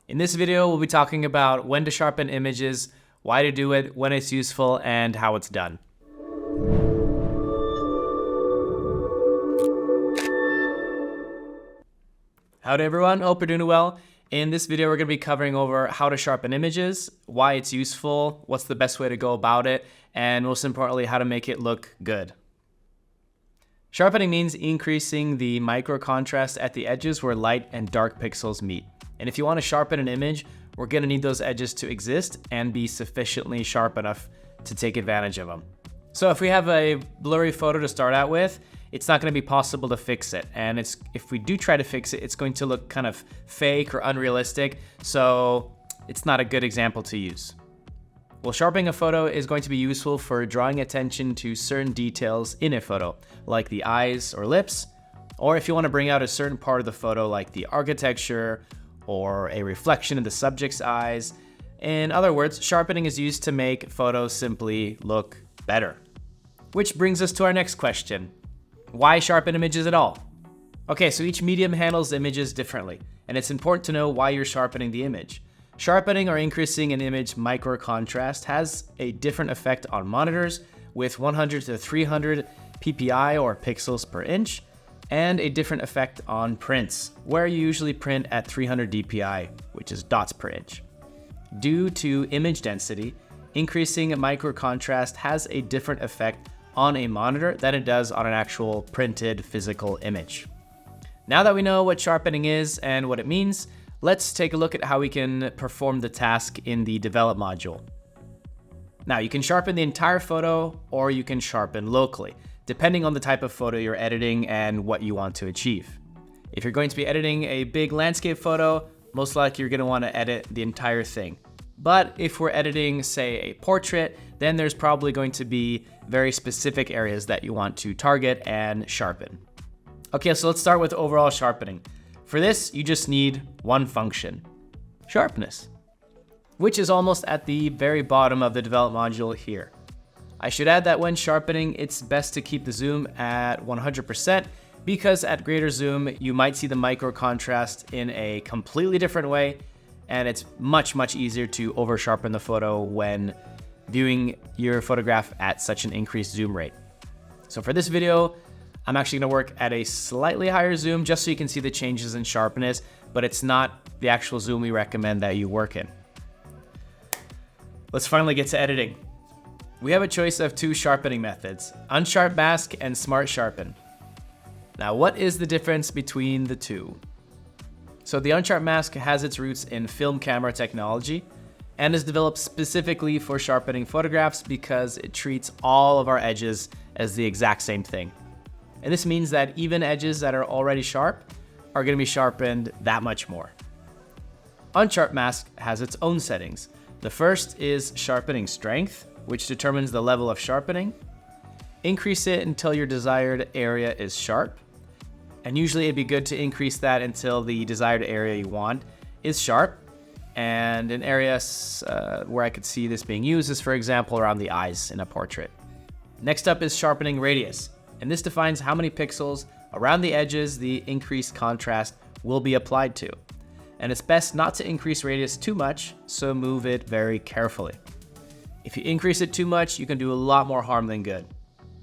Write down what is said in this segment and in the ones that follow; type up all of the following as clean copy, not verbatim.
In this video, we'll be talking about when to sharpen images, why to do it, when it's useful, and how it's done. Howdy everyone, hope you're doing well. In this video, we're going to be covering over how to sharpen images, why it's useful, what's the best way to go about it, and most importantly, how to make it look good. Sharpening means increasing the micro contrast at the edges where light and dark pixels meet. And if you want to sharpen an image, we're going to need those edges to exist and be sufficiently sharp enough to take advantage of them. So if we have a blurry photo to start out with, it's not going to be possible to fix it. And if we do try to fix it, it's going to look kind of fake or unrealistic. So it's not a good example to use. Well, sharpening a photo is going to be useful for drawing attention to certain details in a photo, like the eyes or lips, or if you want to bring out a certain part of the photo, like the architecture or a reflection of the subject's eyes. In other words, sharpening is used to make photos simply look better. Which brings us to our next question. Why sharpen images at all? Okay, so each medium handles images differently, and it's important to know why you're sharpening the image. Sharpening or increasing an image micro contrast has a different effect on monitors with 100 to 300 ppi or pixels per inch, and a different effect on prints, where you usually print at 300 dpi, which is dots per inch. Due to image density, increasing micro contrast has a different effect on a monitor than it does on an actual printed physical image. Now that we know what sharpening is and what it means, let's take a look at how we can perform the task in the develop module. Now, you can sharpen the entire photo or you can sharpen locally, depending on the type of photo you're editing and what you want to achieve. If you're going to be editing a big landscape photo, most likely you're going to want to edit the entire thing. But if we're editing, say, a portrait, then there's probably going to be very specific areas that you want to target and sharpen. Okay, so let's start with overall sharpening. For this, you just need one function, sharpness, which is almost at the very bottom of the develop module here. I should add that when sharpening, it's best to keep the zoom at 100% because at greater zoom, you might see the micro contrast in a completely different way, and it's much easier to over sharpen the photo when viewing your photograph at such an increased zoom rate. So for this video, I'm actually gonna work at a slightly higher zoom just so you can see the changes in sharpness, but it's not the actual zoom we recommend that you work in. Let's finally get to editing. We have a choice of two sharpening methods, unsharp mask and smart sharpen. Now, what is the difference between the two? So the unsharp mask has its roots in film camera technology and is developed specifically for sharpening photographs because it treats all of our edges as the exact same thing. And this means that even edges that are already sharp are going to be sharpened that much more. Unsharp mask has its own settings. The first is sharpening strength, which determines the level of sharpening. Increase it until your desired area is sharp. And usually it'd be good to increase that until the desired area you want is sharp. And an area where I could see this being used is, for example, around the eyes in a portrait. Next up is sharpening radius. And this defines how many pixels around the edges the increased contrast will be applied to. And it's best not to increase radius too much, so move it very carefully. If you increase it too much, you can do a lot more harm than good.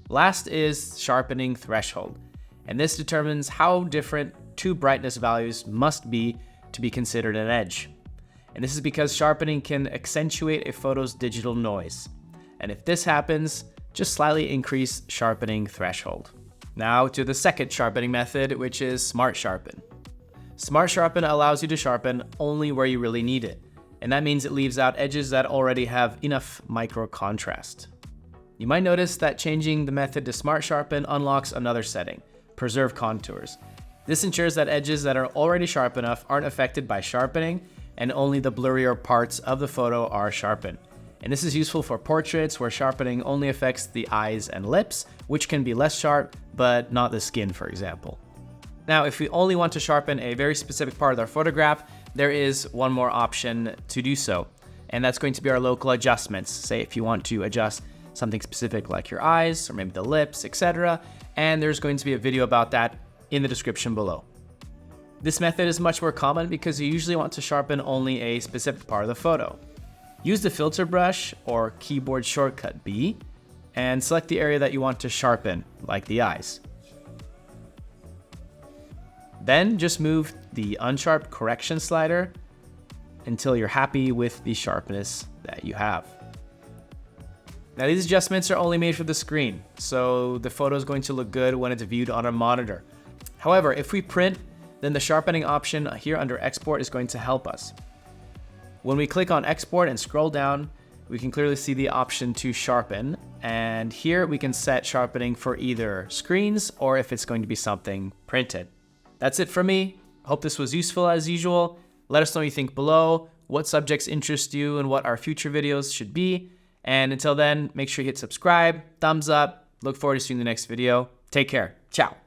Last is sharpening threshold, and this determines how different two brightness values must be to be considered an edge. And this is because sharpening can accentuate a photo's digital noise. And if this happens, just slightly increase sharpening threshold. Now to the second sharpening method, which is smart sharpen. Smart sharpen allows you to sharpen only where you really need it. And that means it leaves out edges that already have enough micro contrast. You might notice that changing the method to smart sharpen unlocks another setting, preserve contours. This ensures that edges that are already sharp enough aren't affected by sharpening, and only the blurrier parts of the photo are sharpened. And this is useful for portraits where sharpening only affects the eyes and lips, which can be less sharp, but not the skin, for example. Now, if we only want to sharpen a very specific part of our photograph, there is one more option to do so, and that's going to be our local adjustments. Say if you want to adjust something specific like your eyes or maybe the lips, etc. And there's going to be a video about that in the description below. This method is much more common because you usually want to sharpen only a specific part of the photo. Use the filter brush or keyboard shortcut B and select the area that you want to sharpen, like the eyes. Then just move the unsharp correction slider until you're happy with the sharpness that you have. Now these adjustments are only made for the screen, so the photo is going to look good when it's viewed on a monitor. However, if we print, then the sharpening option here under export is going to help us. When we click on export and scroll down, we can clearly see the option to sharpen, and here we can set sharpening for either screens or if it's going to be something printed. That's it from me. Hope this was useful as usual. Let us know what you think below, what subjects interest you and what our future videos should be. And until then, make sure you hit subscribe, thumbs up. Look forward to seeing the next video. Take care. Ciao.